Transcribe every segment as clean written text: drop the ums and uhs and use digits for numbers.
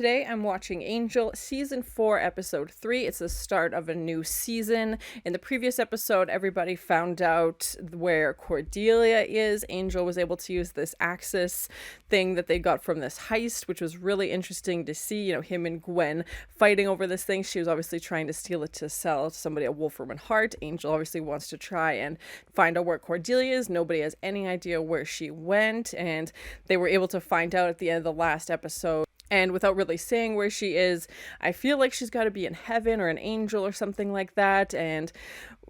Today I'm watching Angel Season 4, Episode 3. It's the start of a new season. In the previous episode, everybody found out where Cordelia is. Angel was able to use this Axis thing that they got from this heist, which was really interesting to see, you know, him and Gwen fighting over this thing. She was obviously trying to steal it to sell to somebody at Wolfram and Hart. Angel obviously wants to try and find out where Cordelia is. Nobody has any idea where she went, and they were able to find out at the end of the last episode. And without really saying where she is, I feel like she's got to be in heaven or an angel or something like that. And,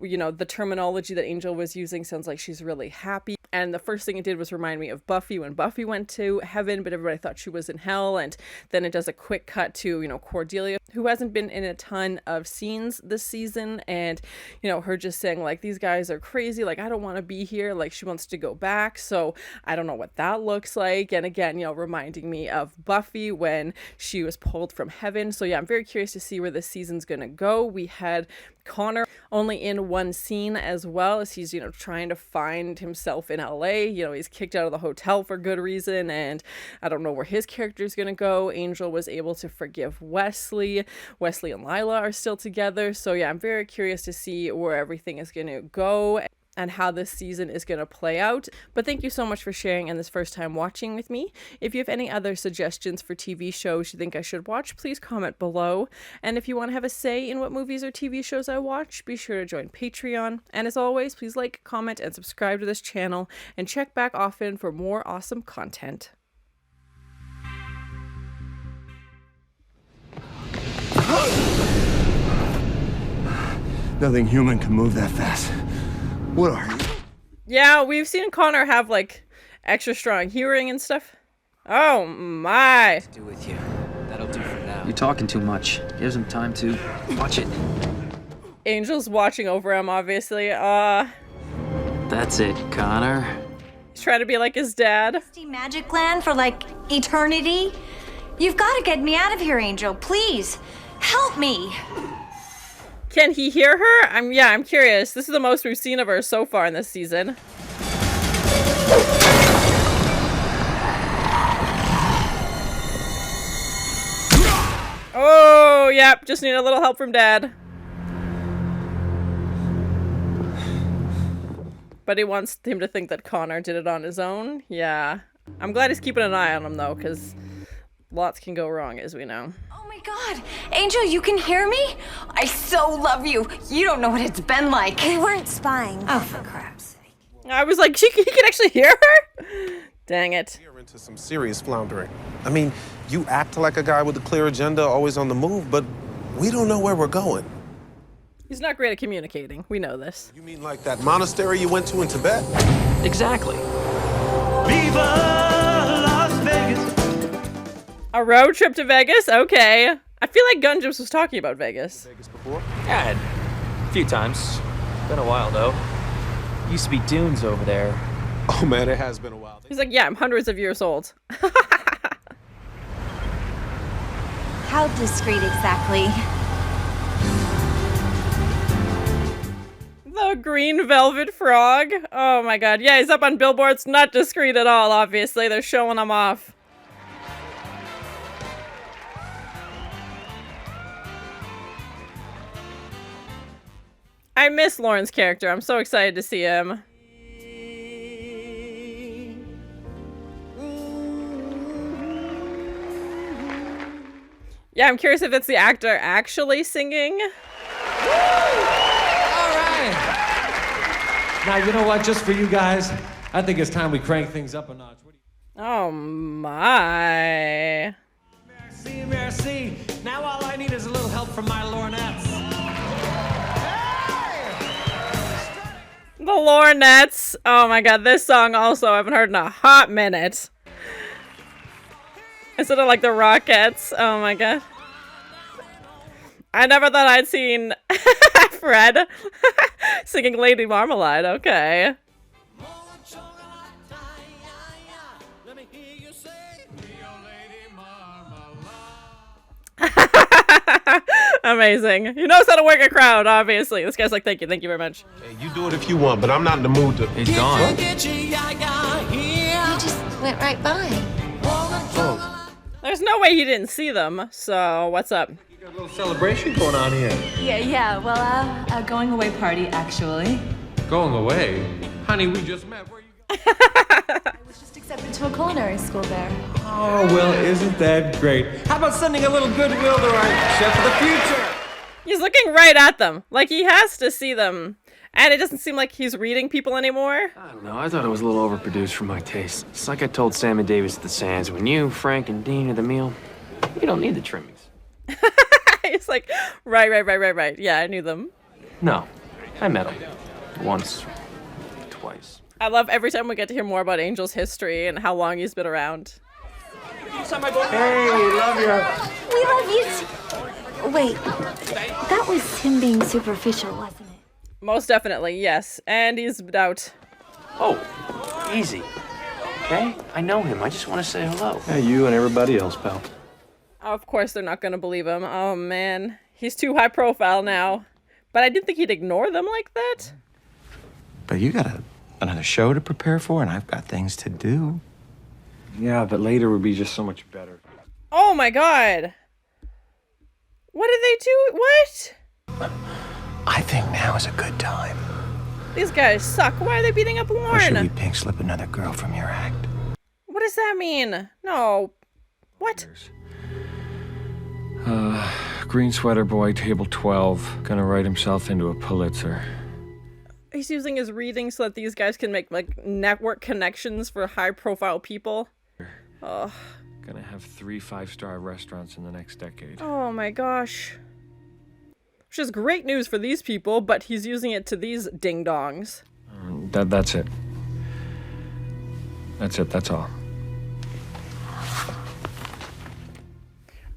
you know, the terminology that Angel was using sounds like she's really happy. And the first thing it did was remind me of Buffy when Buffy went to heaven, but everybody thought she was in hell. And then it does a quick cut to, you know, Cordelia, who hasn't been in a ton of scenes this season. And, you know, her just saying, like, these guys are crazy. Like, I don't want to be here. Like, she wants to go back. So I don't know what that looks like. And again, you know, reminding me of Buffy when she was pulled from heaven. So yeah, I'm very curious to see where this season's going to go. We had Connor only in one scene as well, as he's, you know, trying to find himself in LA. You know, he's kicked out of the hotel for good reason, and I don't know where his character is going to go. Angel was able to forgive Wesley. Wesley and Lila are still together. So yeah, I'm very curious to see where everything is going to go and how this season is going to play out. But thank you so much for sharing and this first time watching with me. If you have any other suggestions for TV shows you think I should watch, please comment below. And if you want to have a say in what movies or TV shows I watch, be sure to join Patreon. And as always, please like, comment, and subscribe to this channel, and check back often for more awesome content. Nothing human can move that fast. What are you? Yeah, we've seen Connor have, like, extra strong hearing and stuff. Oh my. Do with you. That'll do for now. You're talking too much. Give some time to watch it. Angel's watching over him, obviously. That's it, Connor. He's trying to be like his dad. Magic land for, like, eternity? You've got to get me out of here, Angel. Please, help me. Can he hear her? I'm curious. This is the most we've seen of her so far in this season. Oh, yep. Just need a little help from Dad. But he wants him to think that Connor did it on his own. Yeah. I'm glad he's keeping an eye on him, though, because lots can go wrong, as we know. Oh my God, Angel, you can hear me? I so love you. You don't know what it's been like. We weren't spying. Oh, for crap's sake. I was like, he can actually hear her? Dang it. You're into some serious floundering. I mean, you act like a guy with a clear agenda, always on the move, but we don't know where we're going. He's not great at communicating. We know this. You mean like that monastery you went to in Tibet? Exactly. Viva Las Vegas. A road trip to Vegas? Okay. I feel like Gunn just was talking about Vegas. Vegas before? Yeah, a few times. Been a while, though. Used to be dunes over there. Oh man, it has been a while. He's like, yeah, I'm hundreds of years old. How discreet exactly? The green velvet frog. Oh my God. Yeah, he's up on billboards. Not discreet at all, obviously. They're showing him off. I miss Lorne's character. I'm so excited to see him. Yeah, I'm curious if it's the actor actually singing. All right. Now, you know what? Just for you guys, I think it's time we crank things up a notch. What do you... Oh my. Merci, merci. Now all I need is a little help from my Lornettes. The Lornettes. Oh my God, this song also I haven't heard in a hot minute. Instead of like the Rockettes. Oh my God. I never thought I'd seen Fred singing Lady Marmalade. Okay. Amazing. He knows how to work a crowd, obviously. This guy's like, thank you very much. Hey, you do it if you want, but I'm not in the mood to. He's gone. He just went right by. Oh, There's no way he didn't see them, so what's up? You got a little celebration going on here. Yeah, well, a going away party, actually. Going away? Honey, we just met. Where are you going? I was just accepted to a culinary school there. Oh, well, isn't that great? How about sending a little goodwill to our chef of the future? He's looking right at them, like he has to see them. And it doesn't seem like he's reading people anymore. I don't know, I thought it was a little overproduced for my taste. It's like I told Sam and Davis at the Sands, when you, Frank, and Dean are the meal, you don't need the trimmings. He's like, right. Yeah, I knew them. No, I met them. Once, twice. I love every time we get to hear more about Angel's history and how long he's been around. Hey, love you. We love you too. Wait, that was him being superficial, wasn't it? Most definitely, yes. And he's out. Oh, easy. Okay? I know him. I just want to say hello. Yeah, you and everybody else, pal. Of course they're not going to believe him. Oh, man. He's too high profile now. But I didn't think he'd ignore them like that. But you got another show to prepare for, and I've got things to do. Yeah, but later would be just so much better. Oh, my God. What did they do? What? I think now is a good time. These guys suck. Why are they beating up Or should we Lorne? pink slip another girl from your act? What does that mean? No. What? Green sweater boy, table 12. Gonna write himself into a Pulitzer. He's using his reading so that these guys can make, like, network connections for high-profile people. Oh. Gonna have 3 5-star restaurants in the next decade. Oh, my gosh. Which is great news for these people, but he's using it to these ding-dongs. That's it. That's all.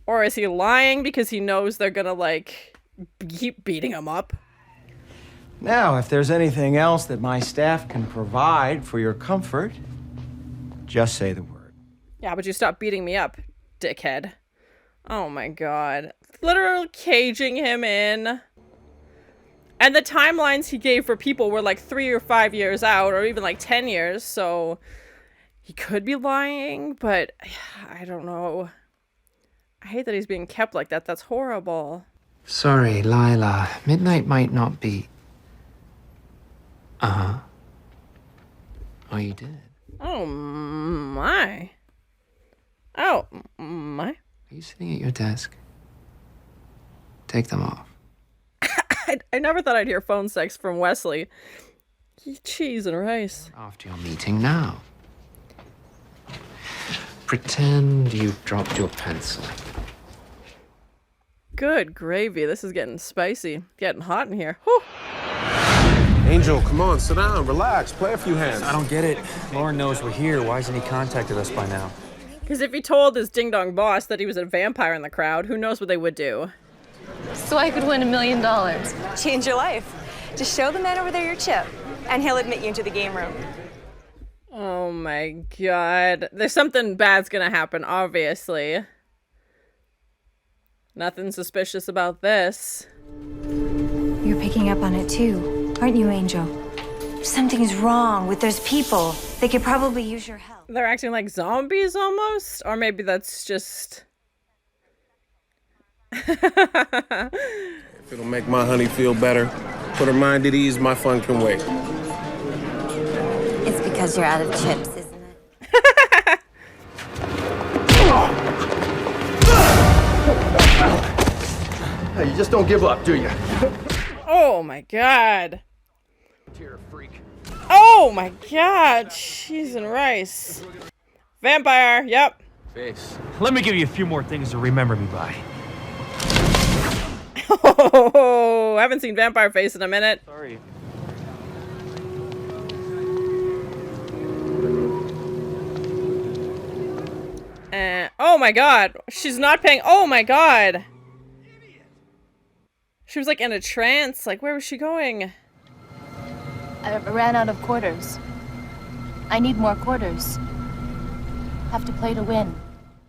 Or is he lying because he knows they're gonna, like, keep beating him up? Now, if there's anything else that my staff can provide for your comfort, just say the word. Yeah, but you stop beating me up, dickhead. Oh my god. Literally caging him in. And the timelines he gave for people were like 3 or 5 years out, or even like 10 years, so he could be lying, but I don't know. I hate that he's being kept like that. That's horrible. Sorry, Lila. Midnight might not be... Uh-huh. Oh, you did? Oh my. Oh my. Are you sitting at your desk? Take them off. I never thought I'd hear phone sex from Wesley. Cheese and rice. After your meeting now. Pretend you dropped your pencil. Good gravy. This is getting spicy. Getting hot in here. Whew. Angel, come on, sit down, relax, play a few hands. I don't get it. Lorne knows we're here. Why hasn't he contacted us by now? Because if he told his ding-dong boss that he was a vampire in the crowd, who knows what they would do. So I could win $1 million. Change your life. Just show the man over there your chip, and he'll admit you into the game room. Oh my god. There's something bad's gonna happen, obviously. Nothing suspicious about this. You're picking up on it too, aren't you, Angel? Something's wrong with those people. They could probably use your help. They're acting like zombies almost? Or maybe that's just... If it'll make my honey feel better, put her mind at ease, my fun can wait. It's because you're out of chips, isn't it? Hey, you just don't give up, do you? Oh my god. Oh my god. Cheese and rice. Vampire, yep. Face. Let me give you a few more things to remember me by. Oh, I haven't seen Vampire Face in a minute. Sorry. Oh my god. She's not paying. Oh my god. She was like in a trance. Like, where was she going? I ran out of quarters. I need more quarters. Have to play to win.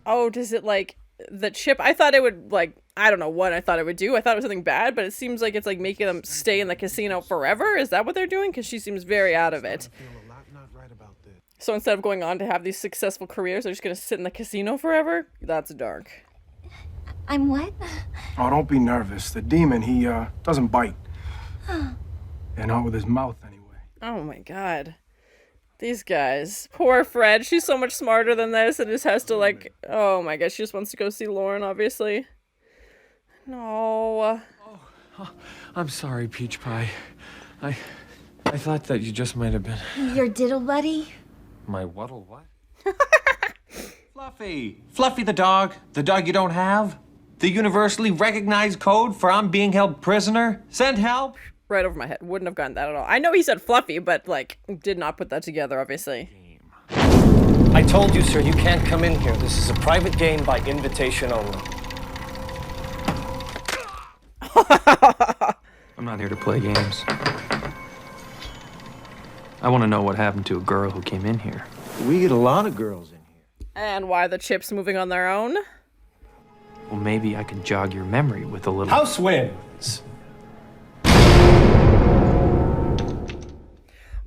Oh, does it like the chip? I thought it would like, I don't know what I thought it would do. I thought it was something bad, but it seems like it's like making them stay in the casino forever. Is that what they're doing? Because she seems very out of it. So instead of going on to have these successful careers, they're just gonna sit in the casino forever? That's dark. I'm what? Oh, don't be nervous. The demon, he doesn't bite. And not with his mouth, anyway. Oh my god. These guys. Poor Fred. She's so much smarter than this and just has to like... Oh my god, she just wants to go see Lorne, obviously. No. Oh, I'm sorry, Peach Pie. I thought that you just might have been... Your diddle buddy? My what'll what? Fluffy. Fluffy the dog you don't have. The universally recognized code for I'm being held prisoner. Send help. Right over my head. Wouldn't have gotten that at all. I know he said Fluffy, but like, did not put that together, obviously. I told you, sir, you can't come in here. This is a private game by invitation only. I'm not here to play games. I want to know what happened to a girl who came in here. We get a lot of girls in here. And why the chips moving on their own? Well, maybe I can jog your memory with a little... House wins.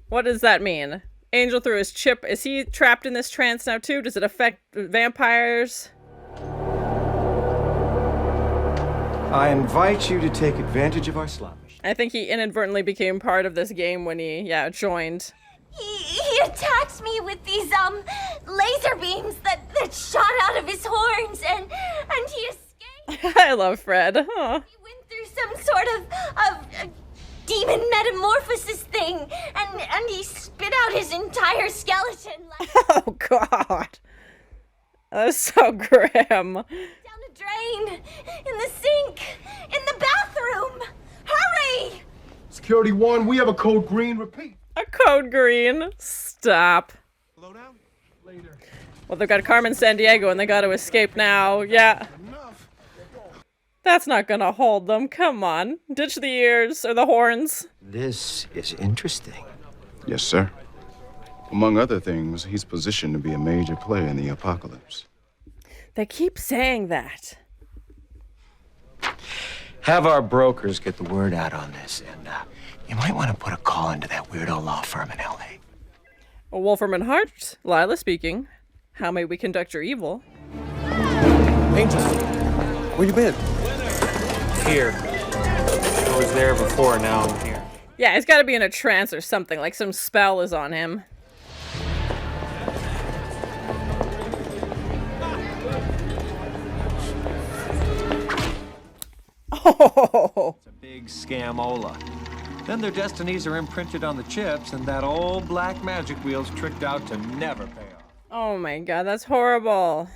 What does that mean? Angel threw his chip. Is he trapped in this trance now too? Does it affect vampires? I invite you to take advantage of our slot machine. I think he inadvertently became part of this game when he, joined. He attacked me with these, laser beams that shot out of his horns, and he escaped. I love Fred. Huh. He went through some sort of demon metamorphosis thing, and he spit out his entire skeleton. Oh, God. That's so grim. Down a drain, in the sink, in the bathroom. Hurry! Security 1, we have a code green. Repeat. A code green. Stop. Slow down. Later. Well, they've got Carmen Sandiego and they got to escape now. Yeah. That's not gonna hold them. Come on. Ditch the ears or the horns. This is interesting. Yes, sir. Among other things, he's positioned to be a major player in the apocalypse. They keep saying that. Have our brokers get the word out on this, and you might want to put a call into that weirdo law firm in L.A. Wolfram and Hart, Lila speaking. How may we conduct your evil? Angel, where you been? Here. I was there before, now I'm here. Yeah, he's got to be in a trance or something. Like some spell is on him. Oh! It's a big scamola. Then their destinies are imprinted on the chips, and that old black magic wheel's tricked out to never pay off. Oh my god, that's horrible.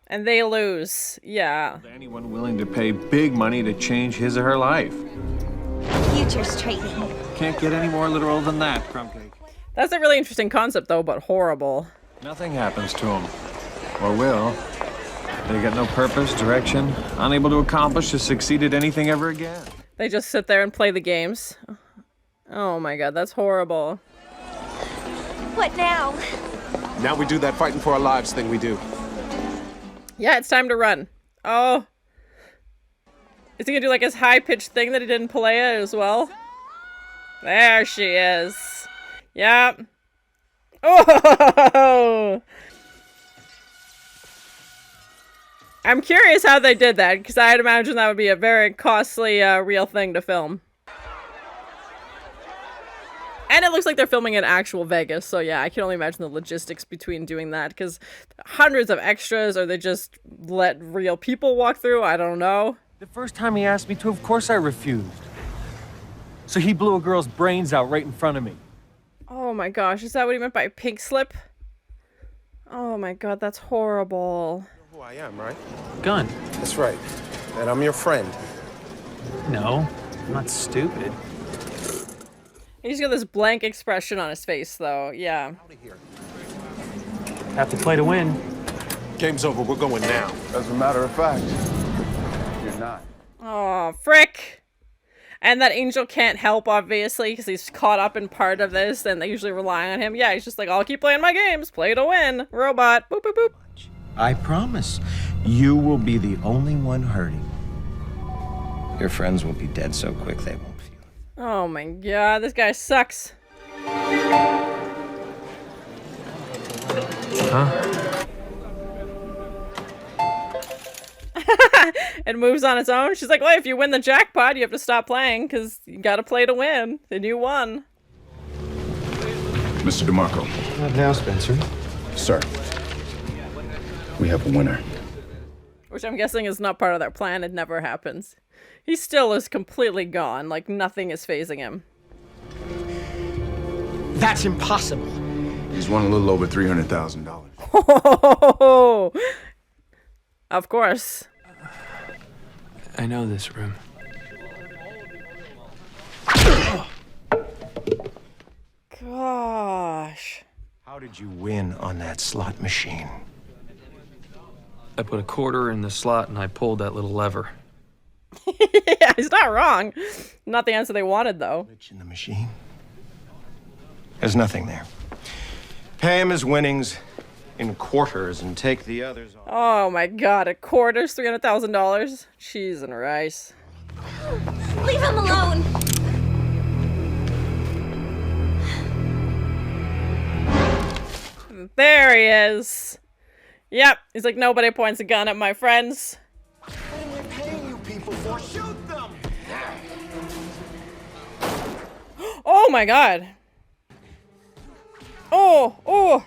And they lose. Yeah. Anyone willing to pay big money to change his or her life. Futures trading. Can't get any more literal than that, Crumbcake. That's a really interesting concept, though, but horrible. Nothing happens to them. Or will. They got no purpose, direction, unable to accomplish or succeed at anything ever again. They just sit there and play the games. Oh my god, that's horrible. What now? Now we do that fighting for our lives thing we do. Yeah, it's time to run. Oh. Is he gonna do like his high-pitched thing that he did in Pelea as well? There she is. Yep. Oh! I'm curious how they did that, because I'd imagine that would be a very costly, real thing to film. And it looks like they're filming in actual Vegas, so yeah, I can only imagine the logistics between doing that, because hundreds of extras, or they just let real people walk through, I don't know. The first time he asked me to, of course I refused. So he blew a girl's brains out right in front of me. Oh my gosh, is that what he meant by pink slip? Oh my god, that's horrible. Who I am, right? Gunn. That's right. And I'm your friend. No, I'm not stupid. He's got this blank expression on his face, though. Yeah. Have to play to win. Game's over. We're going now. As a matter of fact, you're not. Oh, frick. And that Angel can't help, obviously, because he's caught up in part of this, and they usually rely on him. Yeah, he's just like, I'll keep playing my games. Play to win. Robot. Boop, boop, boop. I promise, you will be the only one hurting. Your friends will be dead so quick they won't feel it. Oh my god, this guy sucks. Huh? It moves on its own. She's like, well, if you win the jackpot, you have to stop playing because you got to play to win. And you won. Mr. DeMarco. Not now, Spencer. Sir. We have a winner. Which I'm guessing is not part of their plan. It never happens. He still is completely gone. Like, nothing is phasing him. That's impossible. He's won a little over $300,000. Oh, of course. I know this room. Gosh. How did you win on that slot machine? I put a quarter in the slot and I pulled that little lever. Yeah, he's not wrong. Not the answer they wanted, though. Rich in the machine? There's nothing there. Pay him his winnings in quarters and take the others off. Oh my god, a quarter's $300,000? Cheese and rice. Leave him alone! There he is. Yep, he's like, nobody points a gun at my friends. What am I paying you people for? Shoot them! Oh my god. Oh.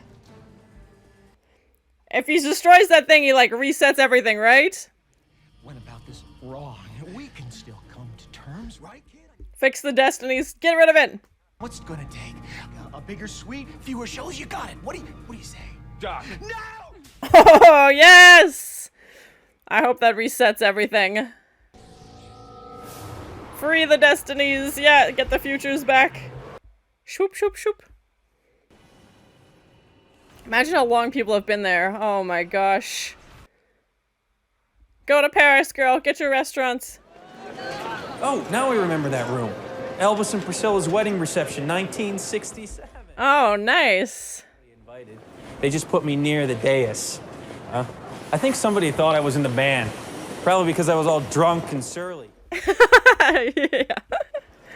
If he destroys that thing, he like resets everything, right? Went about this wrong. We can still come to terms, right, kid? Fix the destinies. Get rid of it. What's it gonna take? A bigger suite? Fewer shows? You got it. What do you say? Doc. No! Oh, yes! I hope that resets everything. Free the destinies. Yeah, get the futures back. Shoop, shoop, shoop. Imagine how long people have been there. Oh my gosh. Go to Paris, girl. Get your restaurants. Oh, now I remember that room. Elvis and Priscilla's wedding reception, 1967. Oh, nice. They just put me near the dais. I think somebody thought I was in the band. Probably because I was all drunk and surly. Yeah.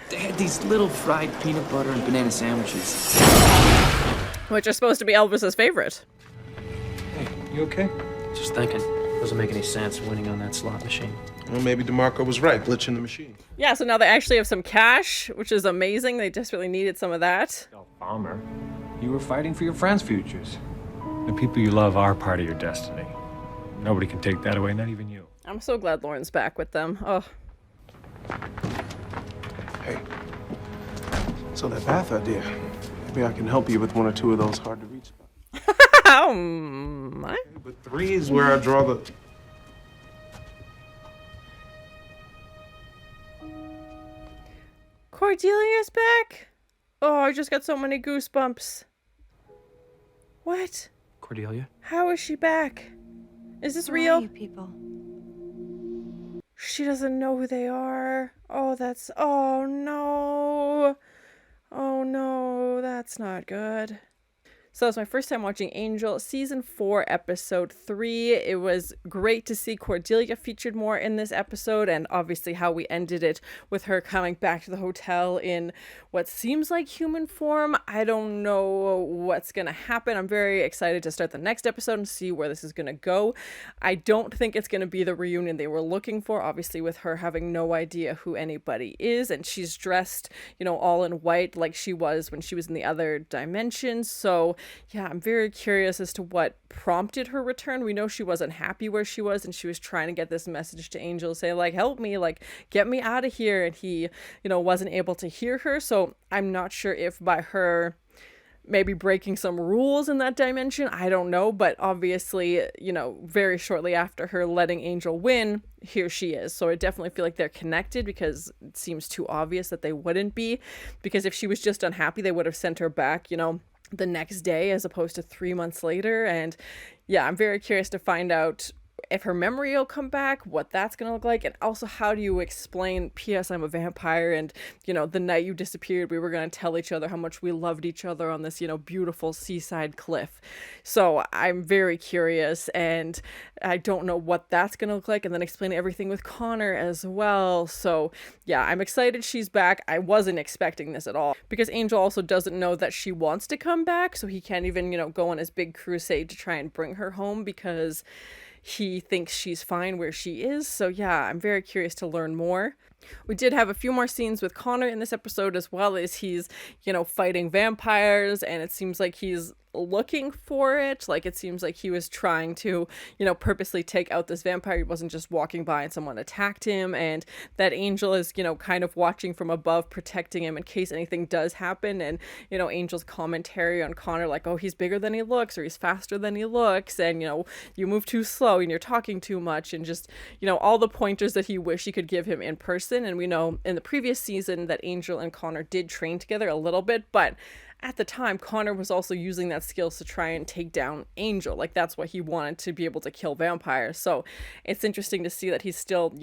They had these little fried peanut butter and banana sandwiches. Which are supposed to be Elvis's favorite. Hey, you okay? Just thinking. Doesn't make any sense winning on that slot machine. Well, maybe DeMarco was right, glitching the machine. Yeah, so now they actually have some cash, which is amazing. They desperately needed some of that. Bomber, you were fighting for your friends' futures. The people you love are part of your destiny. Nobody can take that away, not even you. I'm so glad Lorne's back with them. Oh. Hey, so that bath idea. Maybe I can help you with one or two of those hard to reach spots. Oh my. But 3 is where I draw the... Cordelia's back? Oh, I just got so many goosebumps. What? Cordelia? How is she back? Is this Who real? are you people? She doesn't know who they are. Oh, that's... Oh, no. Oh, no. That's not good. So it's my first time watching Angel, season 4, episode 3. It was great to see Cordelia featured more in this episode, and obviously how we ended it with her coming back to the hotel in what seems like human form. I don't know what's going to happen. I'm very excited to start the next episode and see where this is going to go. I don't think it's going to be the reunion they were looking for, obviously with her having no idea who anybody is, and she's dressed, you know, all in white like she was when she was in the other dimension. So yeah, I'm very curious as to what prompted her return. We know she wasn't happy where she was, and she was trying to get this message to Angel, say like, help me, like, get me out of here. And he, you know, wasn't able to hear her. So I'm not sure if by her maybe breaking some rules in that dimension, I don't know. But obviously, you know, very shortly after her letting Angel win, here she is. So I definitely feel like they're connected, because it seems too obvious that they wouldn't be. Because if she was just unhappy, they would have sent her back, you know, the next day as opposed to 3 months later. And yeah, I'm very curious to find out if her memory will come back, what that's going to look like. And also, how do you explain, P.S. I'm a vampire, and, the night you disappeared, we were going to tell each other how much we loved each other on this, beautiful seaside cliff. So I'm very curious, and I don't know what that's going to look like. And then explain everything with Connor as well. So yeah, I'm excited she's back. I wasn't expecting this at all, because Angel also doesn't know that she wants to come back. So he can't even, go on his big crusade to try and bring her home, because he thinks she's fine where she is. So yeah, I'm very curious to learn more. We did have a few more scenes with Connor in this episode, as well as he's, fighting vampires, and it seems like he's looking for it. Like, it seems like he was trying to, purposely take out this vampire. He wasn't just walking by and someone attacked him, and that Angel is, kind of watching from above, protecting him in case anything does happen. And, Angel's commentary on Connor, like, oh, he's bigger than he looks, or he's faster than he looks, and, you move too slow, and you're talking too much, and just, all the pointers that he wished he could give him in person. And we know in the previous season that Angel and Connor did train together a little bit, but at the time, Connor was also using that skills to try and take down Angel. Like, that's what he wanted, to be able to kill vampires. So it's interesting to see that he's still,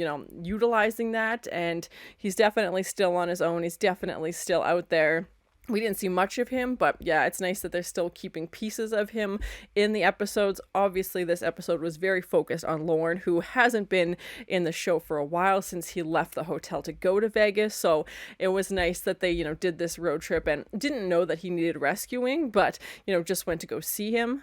utilizing that, and he's definitely still on his own. He's definitely still out there. We didn't see much of him, but yeah, it's nice that they're still keeping pieces of him in the episodes. Obviously, this episode was very focused on Lorne, who hasn't been in the show for a while, since he left the hotel to go to Vegas. So it was nice that they, did this road trip, and didn't know that he needed rescuing, but, just went to go see him.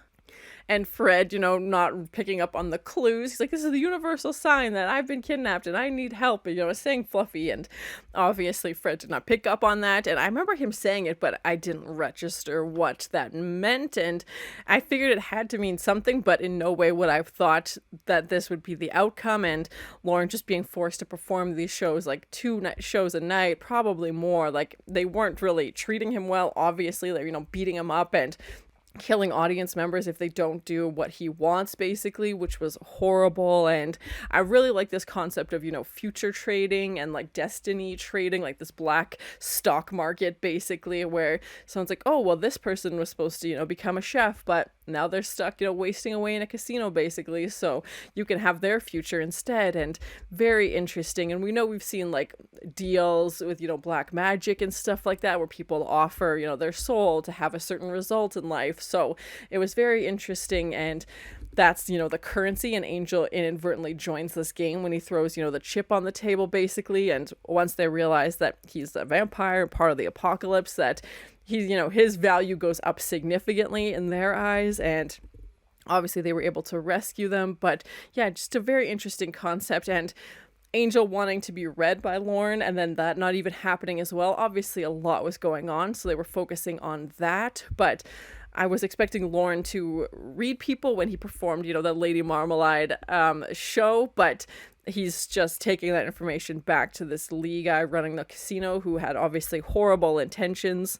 And Fred, not picking up on the clues. He's like, this is the universal sign that I've been kidnapped and I need help. And, saying Fluffy. And obviously Fred did not pick up on that. And I remember him saying it, but I didn't register what that meant. And I figured it had to mean something, but in no way would I have thought that this would be the outcome. And Lorne just being forced to perform these shows, like 2 shows a night, probably more. Like, they weren't really treating him well. Obviously, they're, beating him up and killing audience members if they don't do what he wants, basically, which was horrible. And I really like this concept of, future trading and like destiny trading, like this black stock market, basically, where someone's like, oh, well, this person was supposed to, become a chef, but now they're stuck, wasting away in a casino, basically, so you can have their future instead. And very interesting. And we know we've seen like deals with, black magic and stuff like that, where people offer, their soul to have a certain result in life. So it was very interesting, and that's, the currency, and Angel inadvertently joins this game when he throws, the chip on the table, basically. And once they realize that he's a vampire, part of the apocalypse, that he's, his value goes up significantly in their eyes, and obviously they were able to rescue them. But yeah, just a very interesting concept. And Angel wanting to be read by Lorne, and then that not even happening as well. Obviously a lot was going on, so they were focusing on that. But I was expecting Lorne to read people when he performed, the Lady Marmalade show, but he's just taking that information back to this Lee guy running the casino, who had obviously horrible intentions.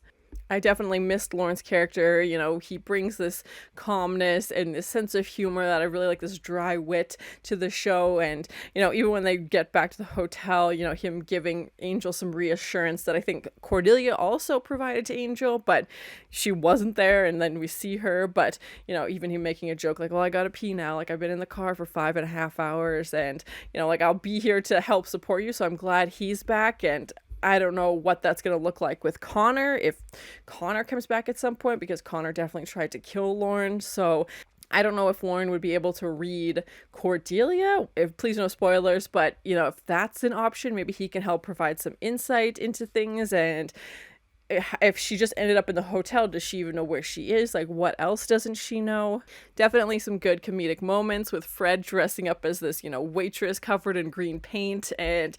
I definitely missed Lorne's character. He brings this calmness and this sense of humor that I really like, this dry wit to the show. And, even when they get back to the hotel, him giving Angel some reassurance that I think Cordelia also provided to Angel, but she wasn't there. And then we see her, but, even him making a joke like, well, I gotta pee now. Like, I've been in the car for 5.5 hours, and, like, I'll be here to help support you. So I'm glad he's back. And I don't know what that's going to look like with Connor, if Connor comes back at some point, because Connor definitely tried to kill Lorne. So I don't know if Lorne would be able to read Cordelia. Please no spoilers, but, if that's an option, maybe he can help provide some insight into things. And if she just ended up in the hotel, does she even know where she is? Like, what else doesn't she know? Definitely some good comedic moments with Fred dressing up as this, waitress covered in green paint and,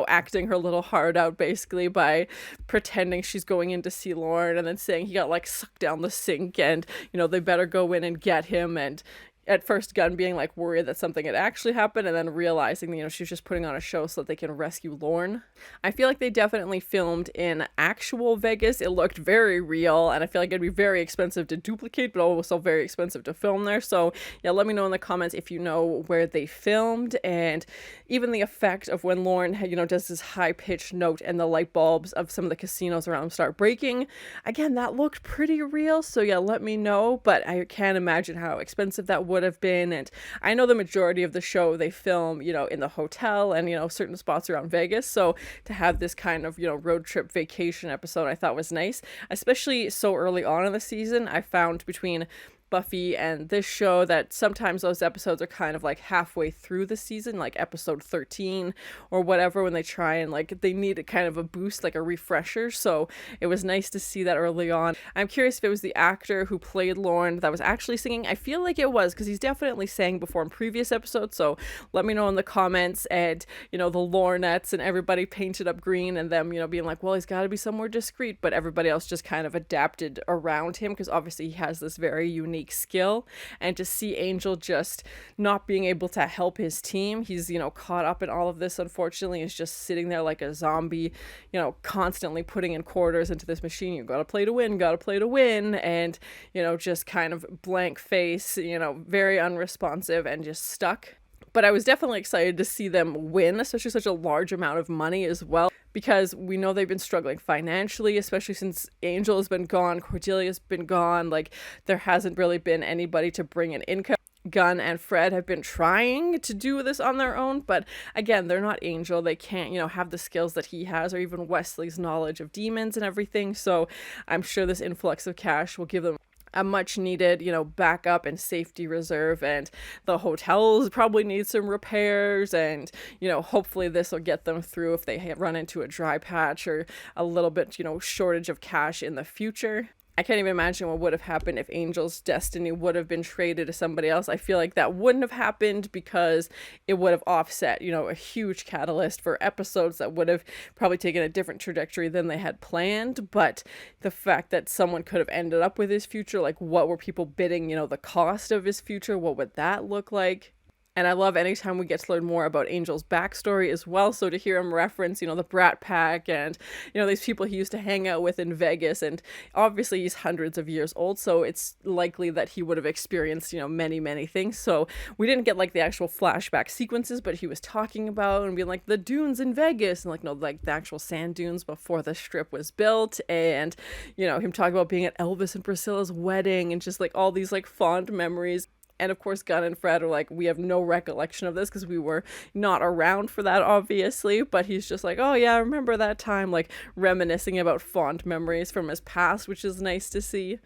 acting her little heart out, basically, by pretending she's going in to see Lorne, and then saying he got like sucked down the sink, and, they better go in and get him. And at first Gunn being like worried that something had actually happened, and then realizing, she's just putting on a show so that they can rescue Lorne. I feel like they definitely filmed in actual Vegas. It looked very real, and I feel like it'd be very expensive to duplicate, but also very expensive to film there. So yeah, let me know in the comments if you know where they filmed, and even the effect of when Lorne, does this high-pitched note and the light bulbs of some of the casinos around him start breaking. Again, that looked pretty real, so yeah, let me know, but I can't imagine how expensive that would would have been. And I know the majority of the show they film, you know, in the hotel and, you know, certain spots around Vegas. So to have this kind of, you know, road trip vacation episode I thought was nice, especially so early on in the season. I found between Buffy and this show that sometimes those episodes are kind of like halfway through the season, like episode 13 or whatever, when they try and like they need a kind of a boost, like a refresher. So it was nice to see that early on. I'm curious if it was the actor who played Lorne that was actually singing. I feel like it was, because he's definitely sang before in previous episodes. So let me know in the comments. And you know, the Lornettes and everybody painted up green, and them, you know, being like, well, he's got to be somewhere discreet, but everybody else just kind of adapted around him, because obviously he has this very unique skill. And to see Angel just not being able to help his team, he's, you know, caught up in all of this, unfortunately, is just sitting there like a zombie, you know, constantly putting in quarters into this machine. You gotta play to win, and you know, just kind of blank face, you know, very unresponsive and just stuck. But I was definitely excited to see them win, especially such a large amount of money as well, because we know they've been struggling financially, especially since Angel has been gone, Cordelia's been gone. Like, there hasn't really been anybody to bring in income. Gunn and Fred have been trying to do this on their own, but again, they're not Angel. They can't, you know, have the skills that he has, or even Wesley's knowledge of demons and everything. So I'm sure this influx of cash will give them a much needed, you know, backup and safety reserve. And the hotels probably need some repairs, and, you know, hopefully this will get them through if they run into a dry patch or a little bit, you know, shortage of cash in the future. I can't even imagine what would have happened if Angel's destiny would have been traded to somebody else. I feel like that wouldn't have happened, because it would have offset, you know, a huge catalyst for episodes that would have probably taken a different trajectory than they had planned. But the fact that someone could have ended up with his future, like, what were people bidding, you know, the cost of his future? What would that look like? And I love anytime we get to learn more about Angel's backstory as well. So to hear him reference, you know, the Brat Pack and, you know, these people he used to hang out with in Vegas. And obviously he's hundreds of years old, so it's likely that he would have experienced, you know, many, many things. So we didn't get like the actual flashback sequences, but he was talking about and being like the dunes in Vegas, and like, no, like the actual sand dunes before the strip was built. And, you know, him talking about being at Elvis and Priscilla's wedding, and just like all these like fond memories. And of course, Gunn and Fred are like, we have no recollection of this because we were not around for that, obviously. But he's just like, oh yeah, I remember that time, like reminiscing about fond memories from his past, which is nice to see.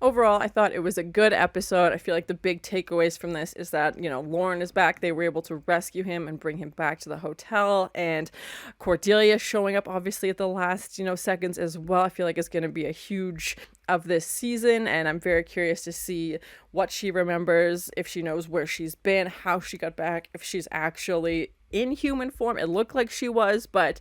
Overall, I thought it was a good episode. I feel like the big takeaways from this is that, you know, Lorne is back. They were able to rescue him and bring him back to the hotel. And Cordelia showing up, obviously, at the last, you know, seconds as well. I feel like it's going to be a huge of this season. And I'm very curious to see what she remembers, if she knows where she's been, how she got back, if she's actually in human form. It looked like she was, but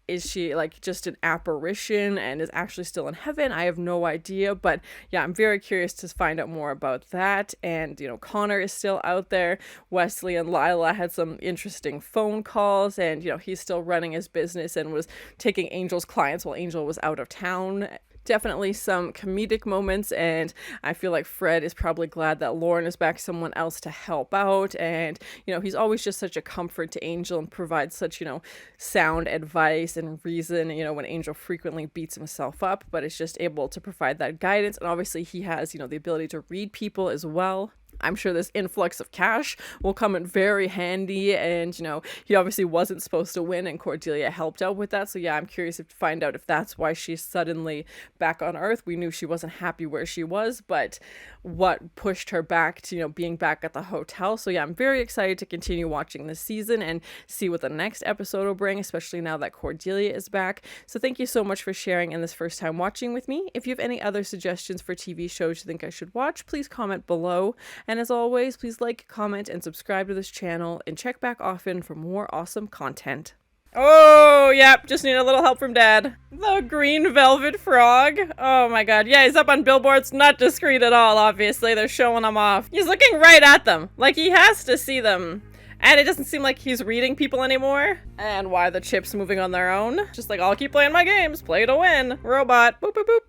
is she like just an apparition and is actually still in heaven? I have no idea. But yeah, I'm very curious to find out more about that. And, you know, Connor is still out there. Wesley and Lila had some interesting phone calls, and, you know, he's still running his business and was taking Angel's clients while Angel was out of town. Definitely some comedic moments, and I feel like Fred is probably glad that Lorne is back, someone else to help out. And, you know, he's always just such a comfort to Angel and provides such, you know, sound advice and reason, you know, when Angel frequently beats himself up, but is just able to provide that guidance. And obviously he has, you know, the ability to read people as well. I'm sure this influx of cash will come in very handy, and, you know, he obviously wasn't supposed to win, and Cordelia helped out with that. So yeah, I'm curious to find out if that's why she's suddenly back on Earth. We knew she wasn't happy where she was, but what pushed her back to, you know, being back at the hotel. So yeah, I'm very excited to continue watching this season and see what the next episode will bring, especially now that Cordelia is back. So thank you so much for sharing and this first time watching with me. If you have any other suggestions for TV shows you think I should watch, please comment below. And as always, please like, comment, and subscribe to this channel, and check back often for more awesome content. Oh, yep, just need a little help from Dad. The green velvet frog. Oh my god. Yeah, he's up on billboards. Not discreet at all, obviously. They're showing him off. He's looking right at them. Like, he has to see them. And it doesn't seem like he's reading people anymore. And why are the chips moving on their own? Just like, I'll keep playing my games. Play to win. Robot. Boop, boop, boop.